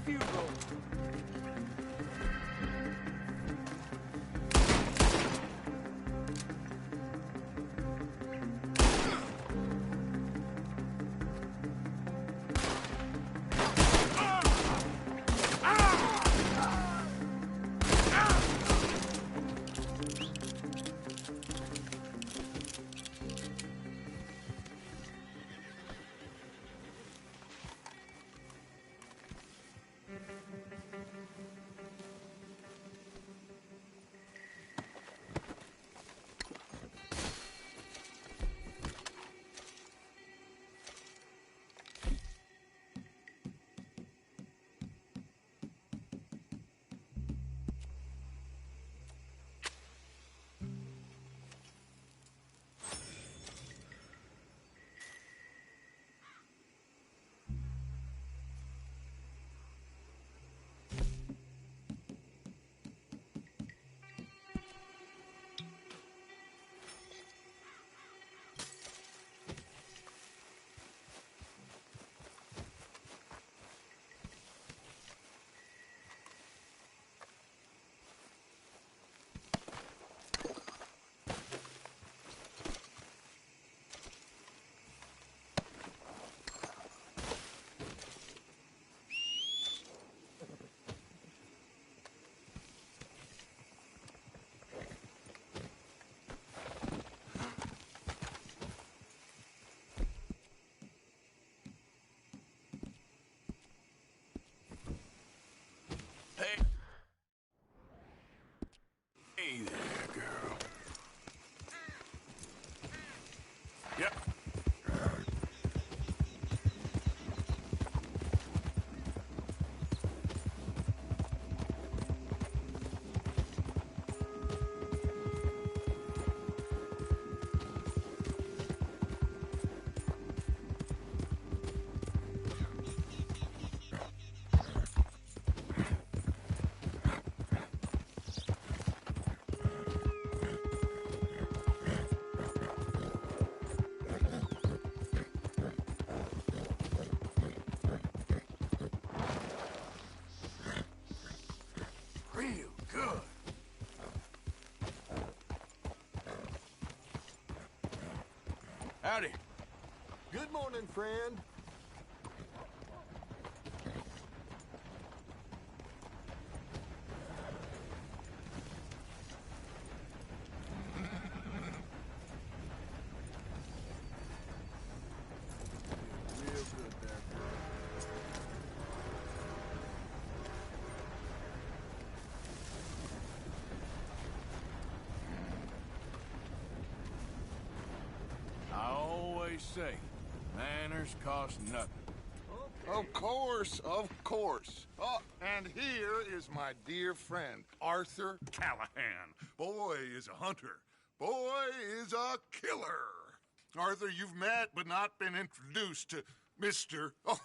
funeral. Hey. Hey there, girl. Yep. Real good. Howdy. Good morning, friend. Real good there, bro. I always say, manners cost nothing. Of course, of course. Oh, and here is my dear friend, Arthur Callahan. Boy is a hunter. Boy is a killer. Arthur, you've met but not been introduced to Mr. Oh,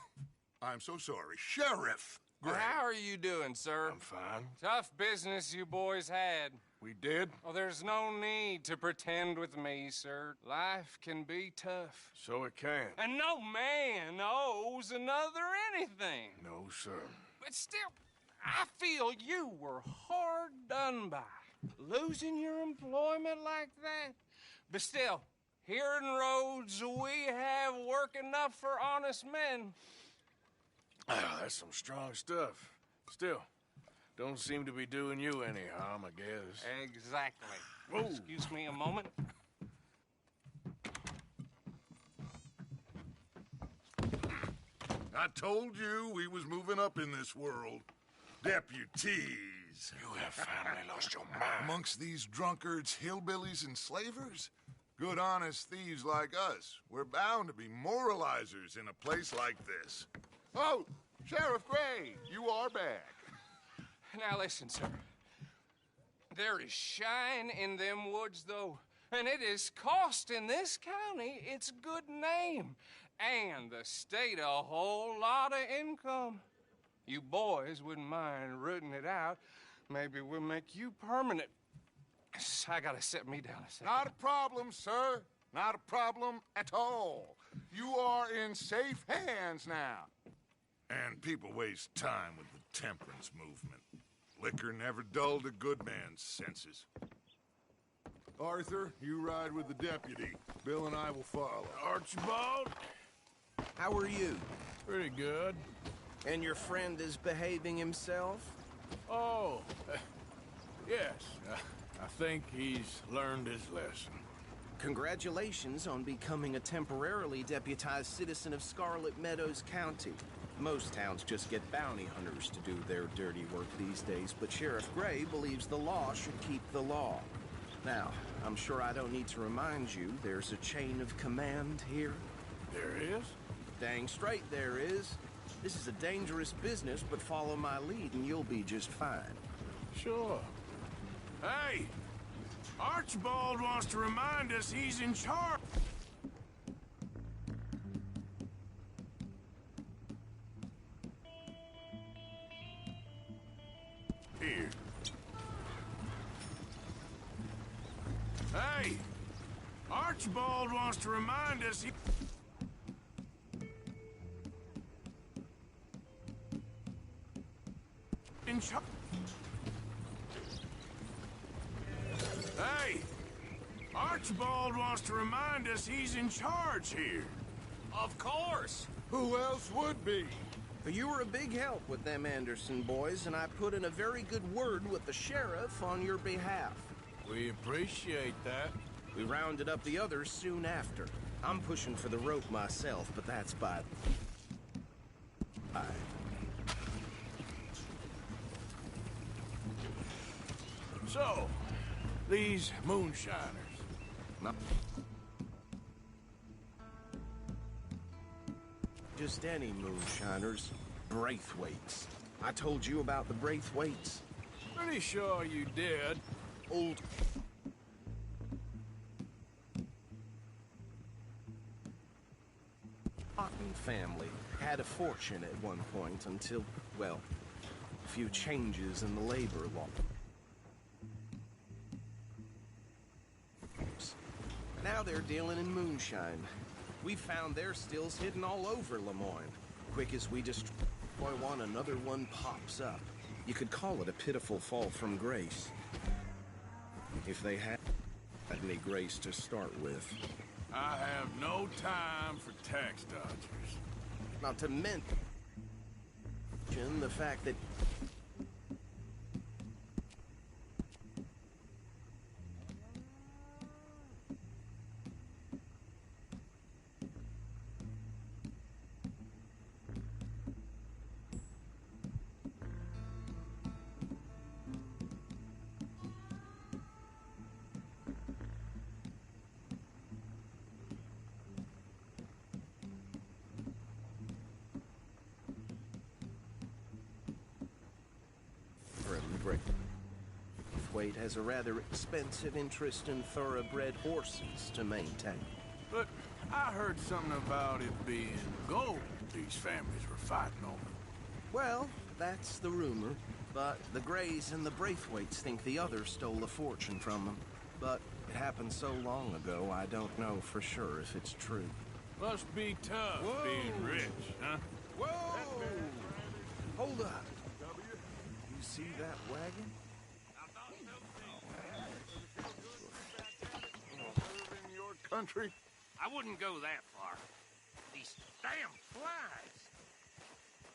I'm so sorry, Sheriff Gray. How are you doing, sir? I'm fine. Tough business you boys had. We did? Oh, there's no need to pretend with me, sir. Life can be tough. So it can. And no man owes another anything. No, sir. But still, I feel you were hard done by. Losing your employment like that. But still, here in Rhodes, we have work enough for honest men. Ah, that's some strong stuff. Still, don't seem to be doing you any harm, I guess. Exactly. Whoa. Excuse me a moment. I told you we was moving up in this world. Deputies. You have finally lost your mind. Amongst these drunkards, hillbillies, and slavers? Good, honest thieves like us. We're bound to be moralizers in a place like this. Oh, Sheriff Gray, you are back. Now listen, sir. There is shine in them woods, though, and it is costing this county its good name and the state a whole lot of income. You boys wouldn't mind rooting it out. Maybe we'll make you permanent. I gotta set me down a second. Not a problem, sir. Not a problem at all. You are in safe hands now. And people waste time with the temperance movement. Liquor never dulled a good man's senses. Arthur, you ride with the deputy. Bill and I will follow. Archibald? How are you? Pretty good. And your friend is behaving himself? Oh, yes. I think he's learned his lesson. Congratulations on becoming a temporarily deputized citizen of Scarlet Meadows County. Most towns just get bounty hunters to do their dirty work these days, but Sheriff Gray believes the law should keep the law. Now, I'm sure I don't need to remind you there's a chain of command here. There is? Dang straight there is. This is a dangerous business, but follow my lead and you'll be just fine. Sure. Hey! Archibald wants to remind us he's in charge. Here. Hey! Archibald wants to remind us he... in charge. Hey! Archibald wants to remind us he's in charge here. Of course. Who else would be? But you were a big help with them Anderson boys, and I put in a very good word with the sheriff on your behalf. We appreciate that. We rounded up the others soon after. I'm pushing for the rope myself, but that's by... So, these moonshiners. Not just any moonshiners. Braithwaites. I told you about the Braithwaites. Pretty sure you did. Old... Cotton family had a fortune at one point until, well, a few changes in the labor law. Now they're dealing in moonshine. We found their stills hidden all over Lemoyne. Quick as we destroy one, another one pops up. You could call it a pitiful fall from grace. If they had any grace to start with. I have no time for tax dodgers. Not to mention the fact that... Braithwaite has a rather expensive interest in thoroughbred horses to maintain. But I heard something about it being gold these families were fighting over. Well, that's the rumor. But the Grays and the Braithwaites think the others stole a fortune from them. But it happened so long ago, I don't know for sure if it's true. Must be tough being rich, huh? Whoa! Hold up. You see that wagon? In your country? I wouldn't go that far. These damn flies!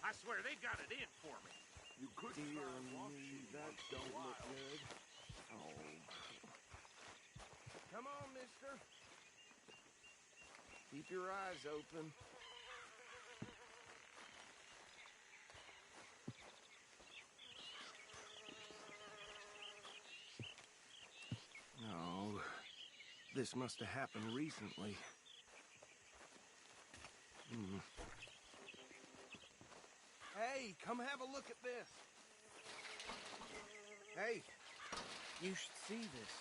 I swear they got it in for me. You could Dear me, that don't look good. Oh. Come on, mister. Keep your eyes open. No. This must have happened recently. Hey, come have a look at this. Hey, you should see this.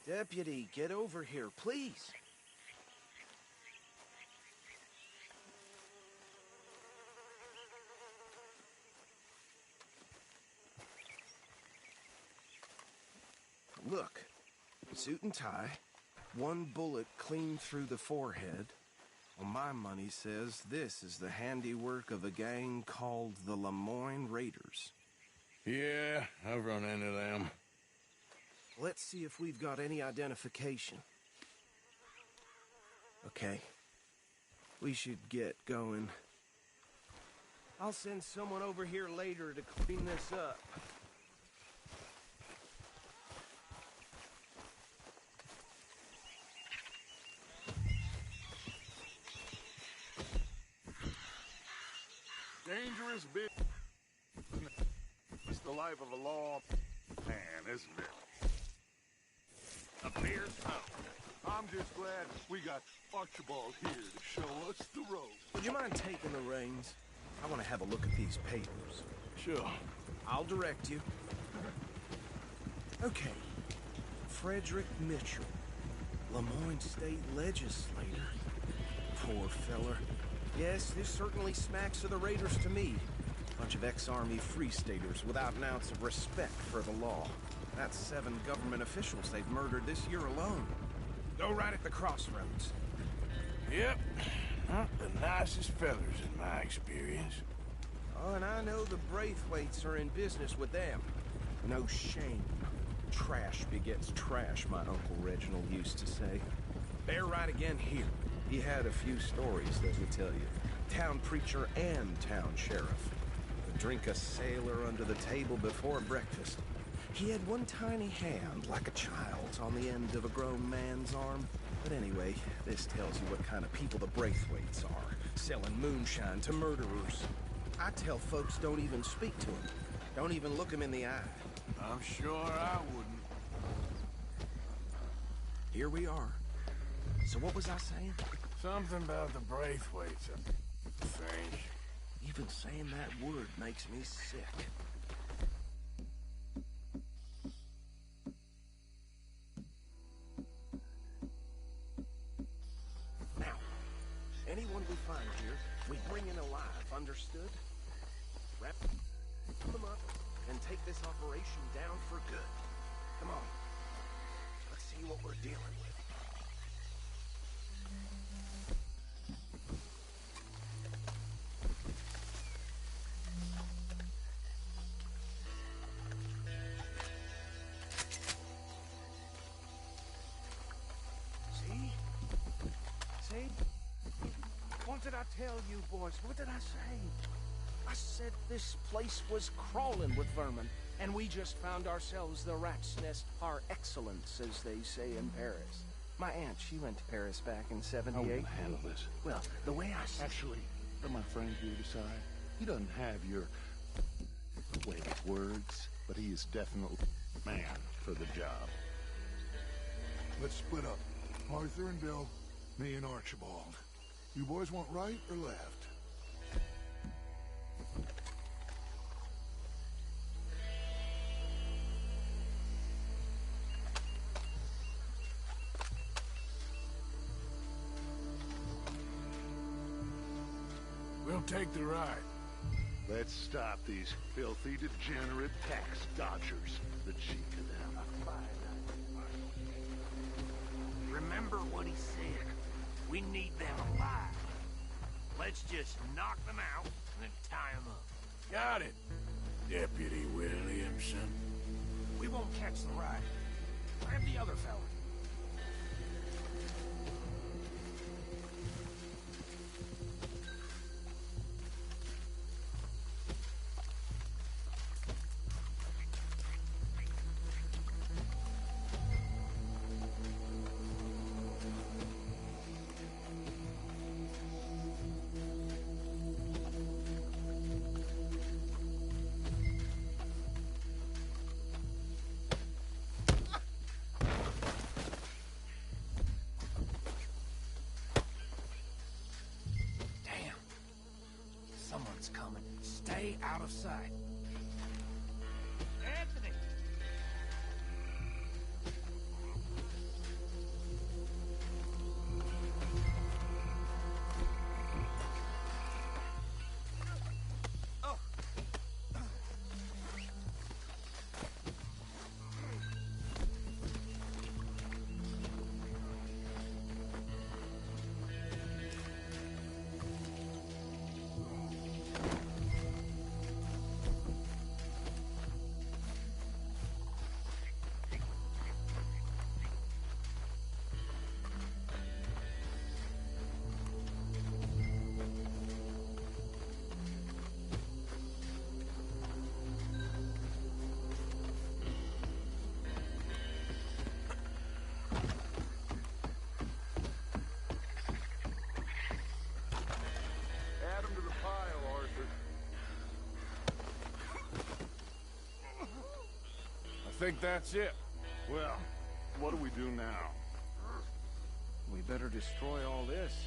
Deputy, get over here, please. Look, suit and tie, one bullet clean through the forehead. Well, my money says this is the handiwork of a gang called the Lemoyne Raiders. Yeah, I've run into them. Let's see if we've got any identification. Okay. We should get going. I'll send someone over here later to clean this up. Dangerous business. It's the life of a law man, isn't it? Appears so. I'm just glad we got Archibald here to show us the road. Would you mind taking the reins? I want to have a look at these papers. Sure. I'll direct you. Okay. Frederick Mitchell, Lemoyne State Legislator. Poor feller. Yes, this certainly smacks of the Raiders to me. Bunch of ex-Army Free Staters without an ounce of respect for the law. That's 7 government officials they've murdered this year alone. Go right at the crossroads. Yep. Not the nicest fellas in my experience. Oh, and I know the Braithwaites are in business with them. No shame. Trash begets trash, my Uncle Reginald used to say. They're right again here. He had a few stories, let me tell you. Town preacher and town sheriff. Would drink a sailor under the table before breakfast. He had one tiny hand, like a child's, on the end of a grown man's arm. But anyway, this tells you what kind of people the Braithwaites are. Selling moonshine to murderers. I tell folks don't even speak to him. Don't even look him in the eye. I'm sure I wouldn't. Here we are. So what was I saying? Something about the Braithwaites, I think. Even saying that word makes me sick. Now, anyone we find here, we bring in alive, understood? Wrap them up and take this operation down for good. Come on. Let's see what we're dealing with. See? What did I tell you, boys? What did I say? I said this place was crawling with vermin, and we just found ourselves the rat's nest par excellence, as they say in Paris. My aunt, she went to Paris back in '78. I will handle this. Well, the way I see... Actually, let my friend here decide. He doesn't have your way of words, but he is definitely man for the job. Let's split up. Arthur and Bill, me and Archibald. You boys want right or left? We'll take the ride. Let's stop these filthy, degenerate tax dodgers. The cheek of them. Remember what he said. We need them alive. Let's just knock them out and then tie them up. Got it, Deputy Williamson. We won't catch the ride. Grab the other fella. Someone's coming. Stay out of sight. Anthony! think that's it. Well, what do we do now? We better destroy all this.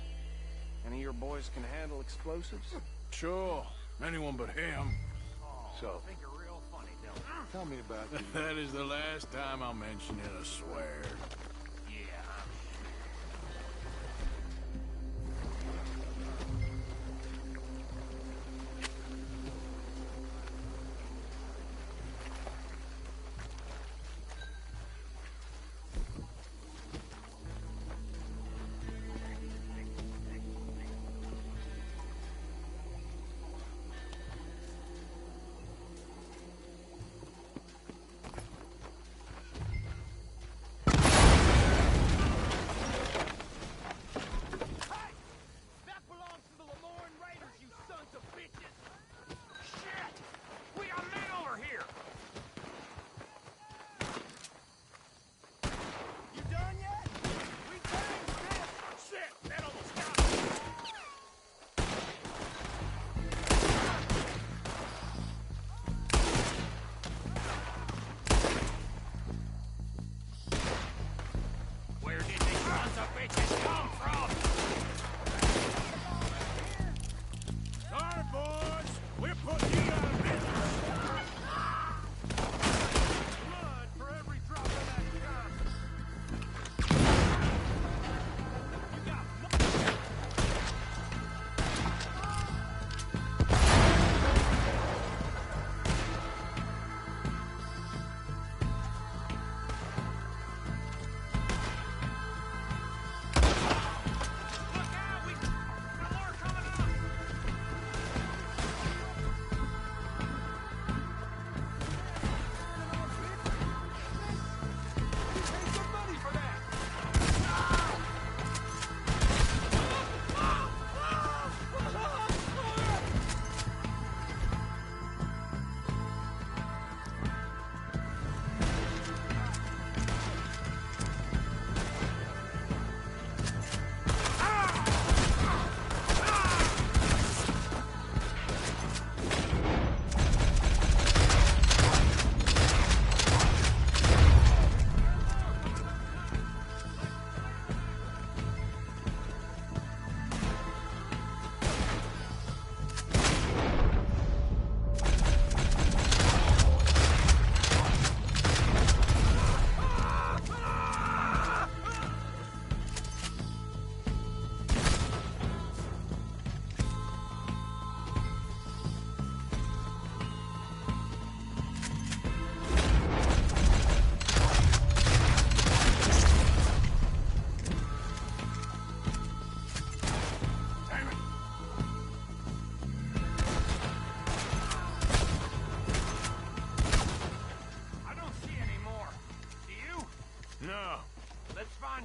Any of your boys can handle explosives? Sure. Anyone but him. So, Think you're real funny, don't you? tell me about the... That is the last time I'll mention it, I swear. Yeah, I'm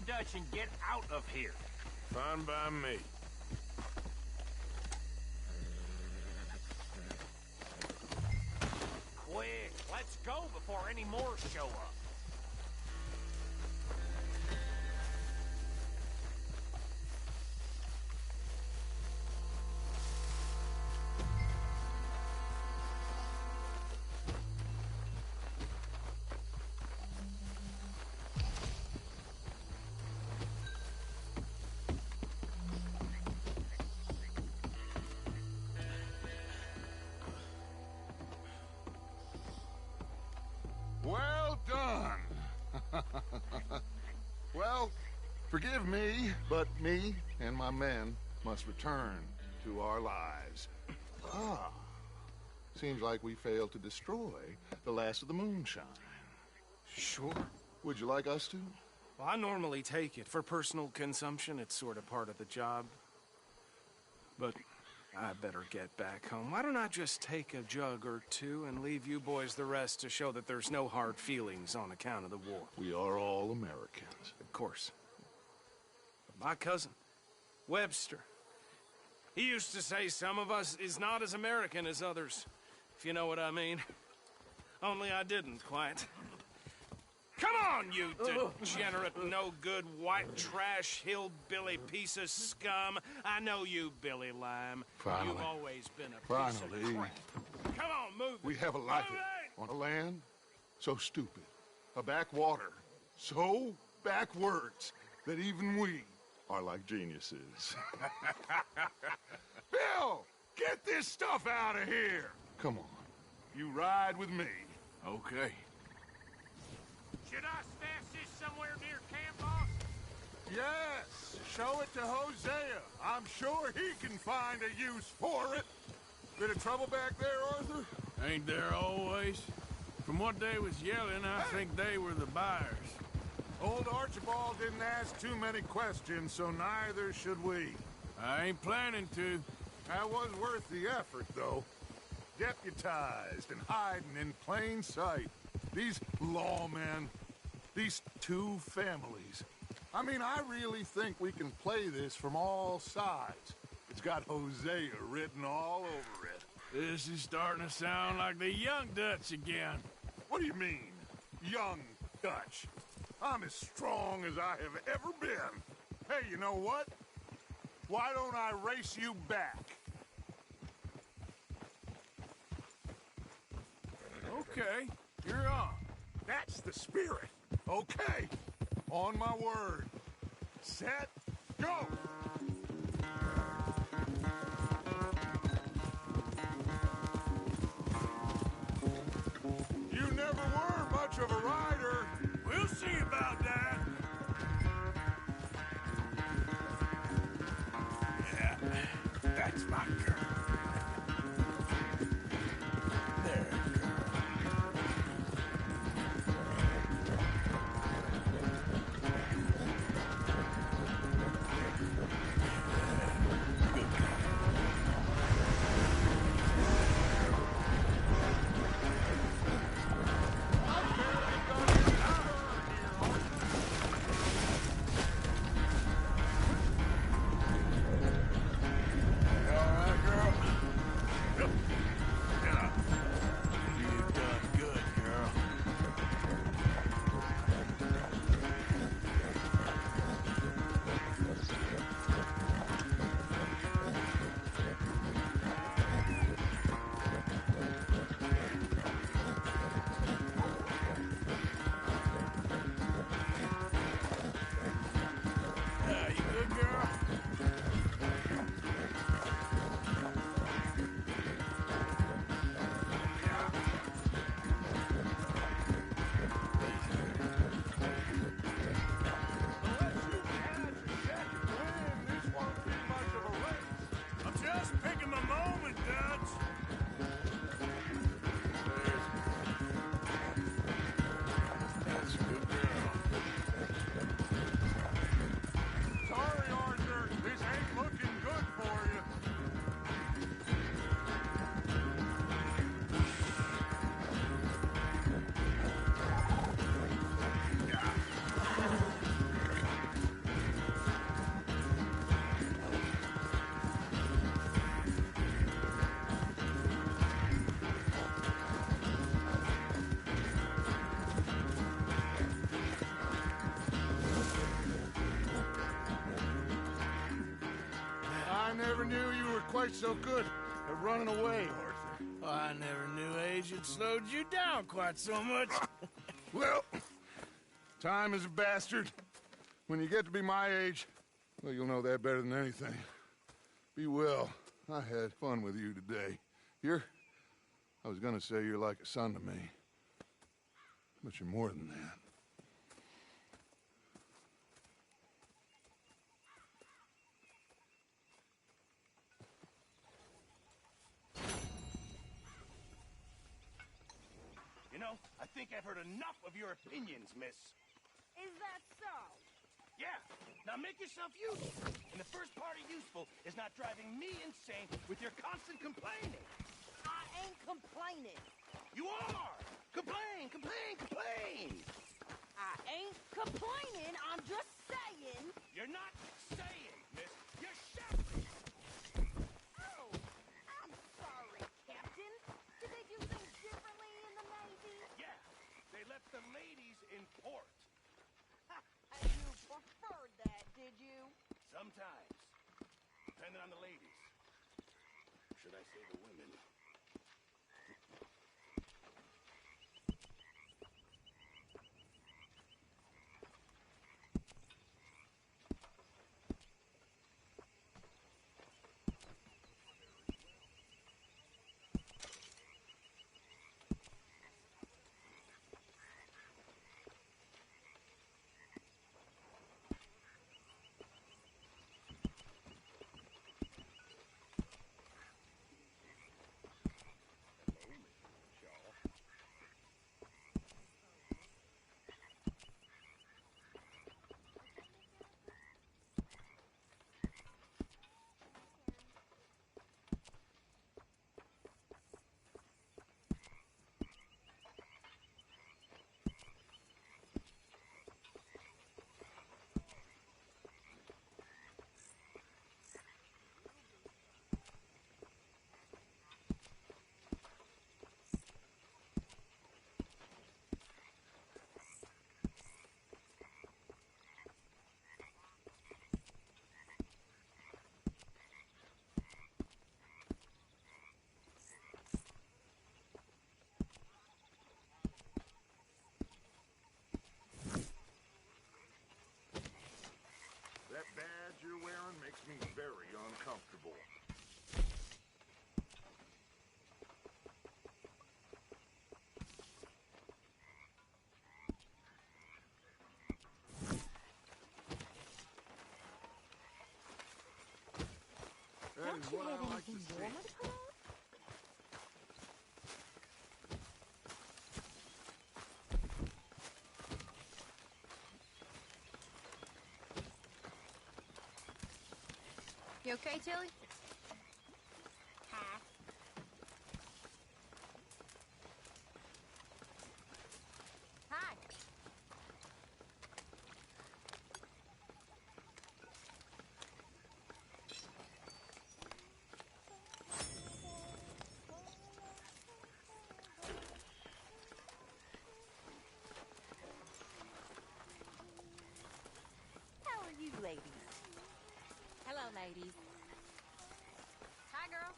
Dutch and get out of here. Fine by me. Quick, let's go before any more show up. Well done. Well, forgive me, but me and my men must return to our lives. Seems like we failed to destroy the last of the moonshine. Sure. Would you like us to? Well, I normally take it. For personal consumption, it's sort of part of the job. But I better get back home. Why don't I just take a jug or two and leave you boys the rest to show that there's no hard feelings on account of the war? We are all Americans. Of course. But my cousin, Webster, he used to say some of us is not as American as others, if you know what I mean. Only I didn't quite. Come on, you degenerate, no-good, white trash, hillbilly piece of scum. I know you, Billy Lime. Finally. You've always been a piece of Finally. crap. Come on, move it. We have a life Move it! on a land so stupid A backwater. So backwards that even we are like geniuses. Bill! Get this stuff out of here! Come on. You ride with me. Okay. Should I stash this somewhere near camp, boss? Yes! Show it to Hosea. I'm sure he can find a use for it. Bit of trouble back there, Arthur? Ain't there always? From what they was yelling, I think they were the buyers. Old Archibald didn't ask too many questions, so neither should we. I ain't planning to. That was worth the effort, though. Deputized and hiding in plain sight. These lawmen, these two families. I mean, I really think we can play this from all sides. It's got Hosea written all over it. This is starting to sound like the Young Dutch again. What do you mean, young Dutch? I'm as strong as I have ever been. Hey, you know what? Why don't I race you back? Okay, you're on. That's the spirit. Okay. On my word. Set, go! You never were much of a rider. We'll see about that. Yeah, that's my girl. There, I never knew you were quite so good at running away, Arthur. I never knew age had slowed you down quite so much. Well, time is a bastard. When you get to be my age, well, you'll know that better than anything. Be well. I had fun with you today. I was gonna say you're like a son to me. But you're more than that. You know, I think I've heard enough of your opinions, miss. Is that so? Yeah, now make yourself useful. And the first part of useful is not driving me insane with your constant complaining. I ain't complaining. You are! Complain, complain, complain! I ain't complaining, I'm just saying. You're not saying, miss. You're shouting! Oh, I'm sorry, Captain. Did they do things differently in the Navy? Yeah, they left the ladies in port. And you preferred that, did you? Sometimes. Depending on the ladies. Should I say the women? Don't you have anything warmer to put on? You okay, Tilly? Hi. Hi. How are you, ladies? Hello, ladies. Hi, girl.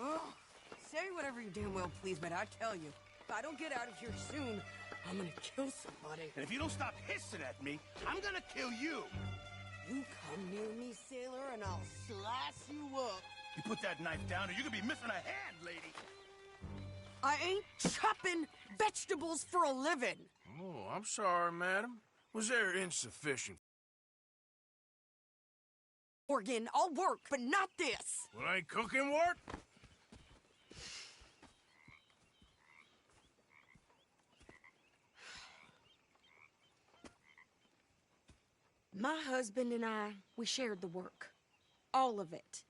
Oh, say whatever you damn well please, but I tell you, if I don't get out of here soon, I'm gonna kill somebody. And if you don't stop hissing at me, I'm gonna kill you. You come near me, sailor, and I'll slice you up. You put that knife down or you're gonna be missing a hand, lady. I ain't chopping vegetables for a living. Oh, I'm sorry, madam. Was there insufficient? Morgan, I'll work, but not this. Well, ain't cooking work? My husband and I, we shared the work. All of it.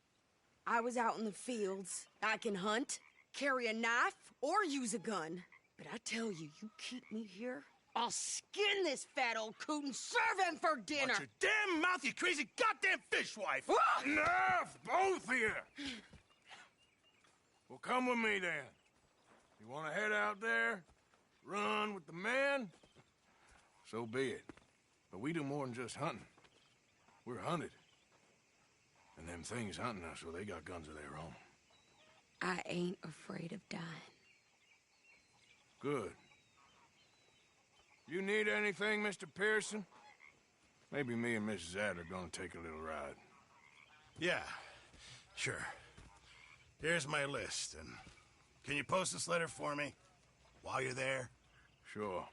I was out in the fields. I can hunt, carry a knife, or use a gun. But I tell you, you keep me here, I'll skin this fat old coot and serve him for dinner. Watch your damn mouth, you crazy goddamn fishwife! Enough, both of you! Well, come with me, then. You want to head out there? Run with the men? So be it. But we do more than just hunting. We're hunted. And them things hunting us, well, they got guns of their own. I ain't afraid of dying. Good. You need anything, Mr. Pearson? Maybe me and Mrs. Adler are gonna take a little ride. Yeah, sure. Here's my list, and can you post this letter for me while you're there? Sure.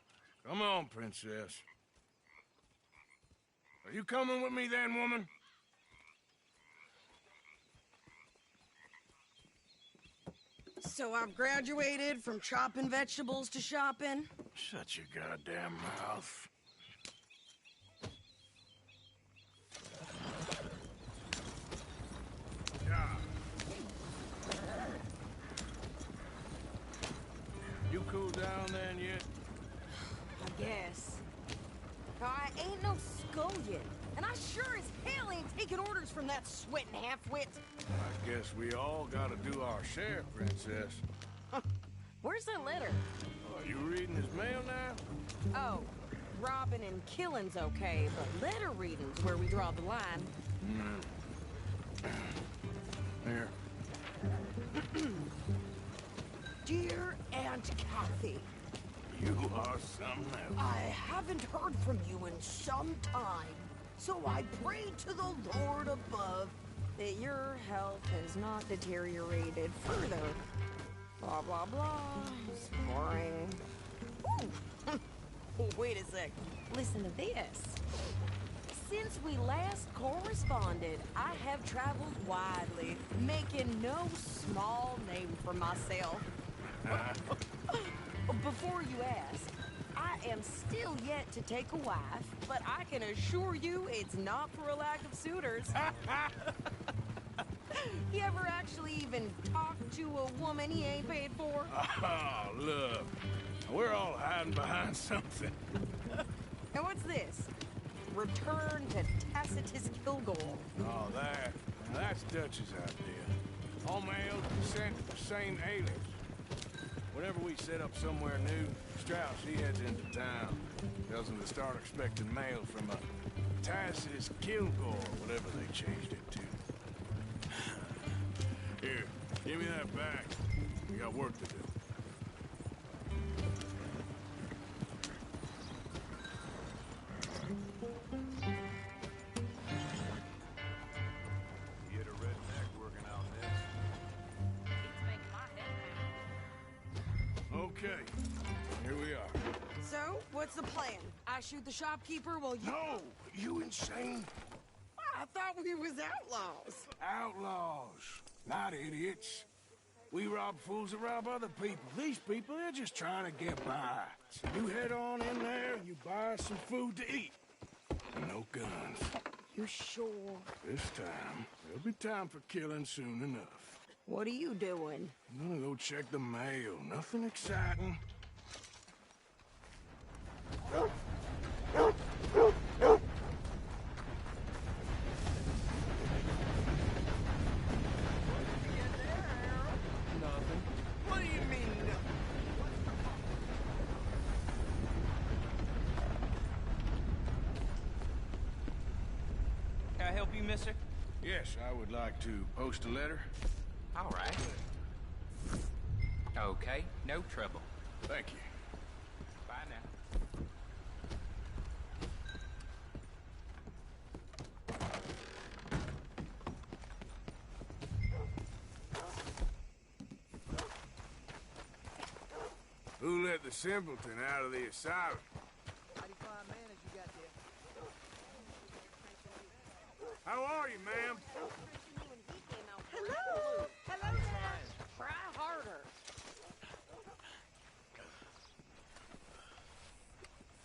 Come on, princess. Are you coming with me then, woman? So I've graduated from chopping vegetables to shopping. Shut your goddamn mouth. Yeah. You cool down then yet? I guess. I ain't no scullion, and I sure as hell ain't taking orders from that sweating half-wit. I guess we all gotta do our share, princess. Where's the letter? Are you reading his mail now? Oh, robbing and killing's okay, but letter reading's where we draw the line. Here. Dear Aunt Kathy, You are something else. I haven't heard from you in some time, so I pray to the Lord above that your health has not deteriorated further. Blah, blah, blah. It's boring. Ooh. Wait a sec. Listen to this. Since we last corresponded, I have traveled widely, making no small name for myself. Before you ask, I am still yet to take a wife, but I can assure you it's not for a lack of suitors. You ever actually even talked to a woman he ain't paid for? Oh, look. We're all hiding behind something. And what's this? Return to Tacitus Kilgore. Oh, that's Dutch's idea. All mail sent to the same alias. Whenever we set up somewhere new, Strauss, he heads into town. Tells them to start expecting mail from a Tacitus Kilgore, whatever they changed it to. Here, give me that back. We got work to do. Okay, here we are. So, what's the plan? I shoot the shopkeeper while you... No! You insane? I thought we was outlaws. Outlaws, not idiots. We rob fools that rob other people. These people, they're just trying to get by. So you head on in there and you buy some food to eat. And no guns. You sure? This time, there'll be time for killing soon enough. What are you doing? I'm gonna go check the mail. Nothing exciting. Nothing. What do you mean, nothing? Can I help you, mister? Yes, I would like to post a letter. All right. Okay, no trouble. Thank you. Bye now. Who let the simpleton out of the asylum? How are you, ma'am? Hello! Hello there! Try harder.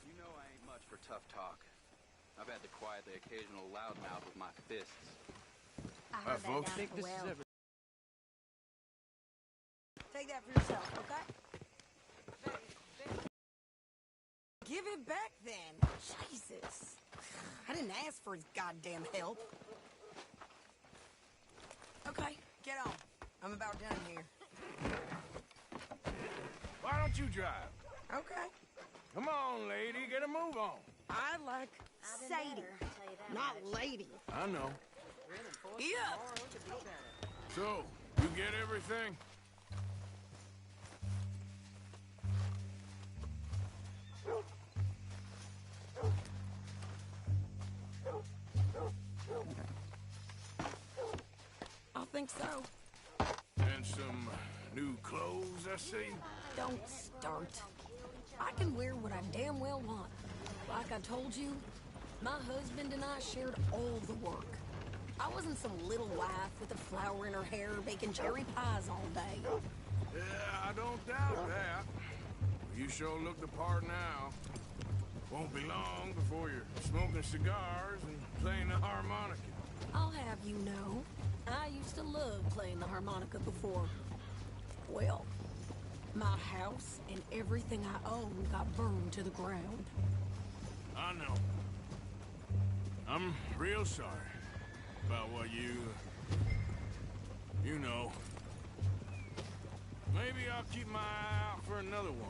You know I ain't much for tough talk. I've had to quiet the occasional loudmouth with my fists. Hi, folks. Take that for yourself, okay? Give it back then. Jesus. I didn't ask for his goddamn help. Okay, get on. I'm about done here. Why don't you drive? Okay. Come on, lady, get a move on. I like Sadie, not lady. I know. Yeah. So, you get everything? I think so. And some new clothes, I see. Don't start. I can wear what I damn well want. Like I told you, my husband and I shared all the work. I wasn't some little wife with a flower in her hair baking cherry pies all day. Yeah, I don't doubt that. You sure look the part now. Won't be long before you're smoking cigars and playing the harmonica. I'll have you know, I used to love playing the harmonica before. Well, my house and everything I own got burned to the ground. I know. I'm real sorry about what you know. Maybe I'll keep my eye out for another one.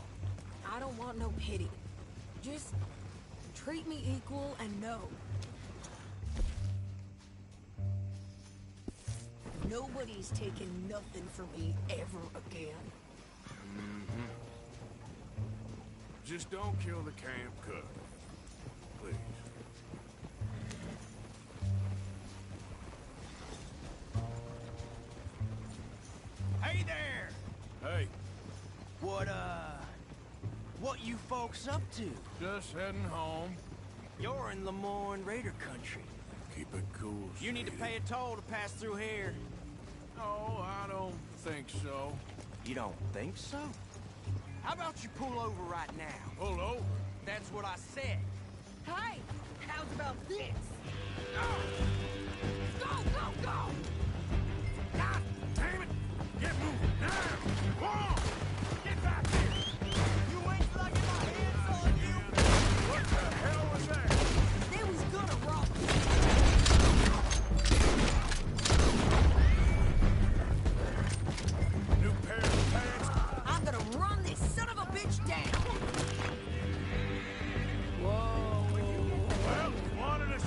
I don't want no pity. Just treat me equal and know. Nobody's taking nothing from me ever again. Mm-hmm. Just don't kill the camp cook. Please. Hey there! Hey, What you folks up to? just heading home. You're in Lemoyne Raider country. Keep it cool, You need to sweetie. pay a toll to pass through here. No, I don't think so. You don't think so? How about you pull over right now? Pull over. That's what I said. Hey, how's about this? Go, go, go! God damn it! Get moving now! Come on! Get back here! You ain't till I get my hands on you! What the hell was that? They was gonna rob me. New pair of pants? I'm gonna run this son of a bitch down. Whoa. Well, you wanted us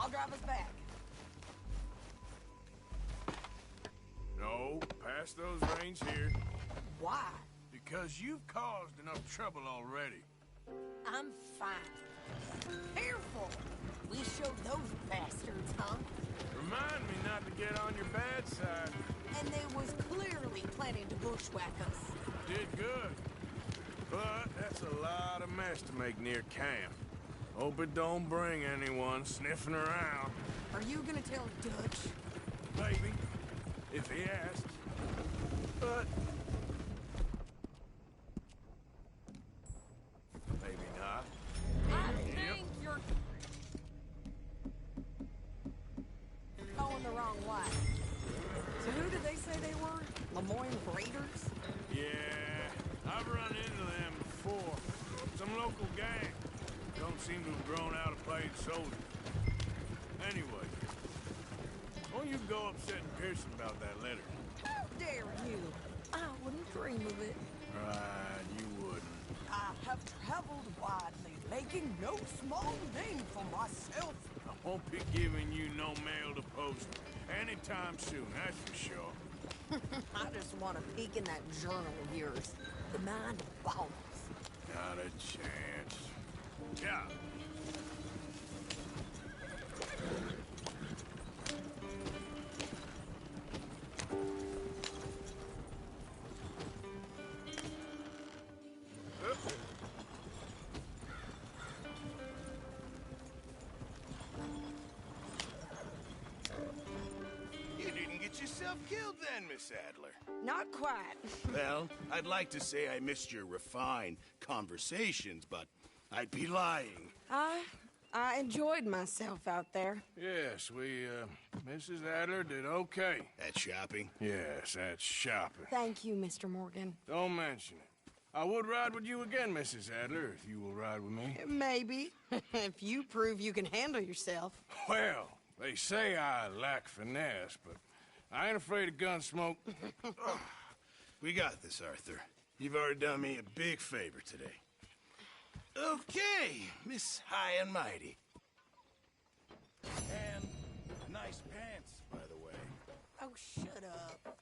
I'll drive us back. No, pass those reins here. Why? Because you've caused enough trouble already. I'm fine. Careful! We showed those bastards, huh? Remind me not to get on your bad side. And they was clearly planning to bushwhack us. Did good. But that's a lot of mess to make near camp. Hope it don't bring anyone sniffing around. Are you gonna tell Dutch? Maybe. If he asks. But... maybe not. I think you're going the wrong way. So who did they say they were? Lemoyne Raiders? Yeah, I've run into them before. Some local gang. Don't seem to have grown out of playing soldiers. Anyway, won't you go upsetting Pearson about that letter? How dare you? I wouldn't dream of it. Right, you wouldn't. I have traveled widely, making no small name for myself. I won't be giving you no mail to post anytime soon, that's for sure. I just want to peek in that journal of yours. The mind of balls. Not a chance. Yeah. You didn't get yourself killed then, Miss Adler. Not quite. Well, I'd like to say I missed your refined conversations, but I'd be lying. I enjoyed myself out there. Yes, Mrs. Adler did okay. At shopping? Yes, that's shopping. Thank you, Mr. Morgan. Don't mention it. I would ride with you again, Mrs. Adler, if you will ride with me. Maybe. If you prove you can handle yourself. Well, they say I lack finesse, but I ain't afraid of gun smoke. We got this, Arthur. You've already done me a big favor today. Okay, Miss High and Mighty. And nice pants, by the way. Oh, shut up.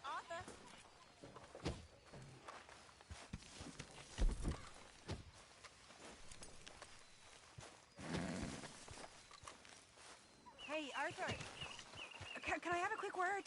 Arthur? Hey, Arthur. Can I have a quick word?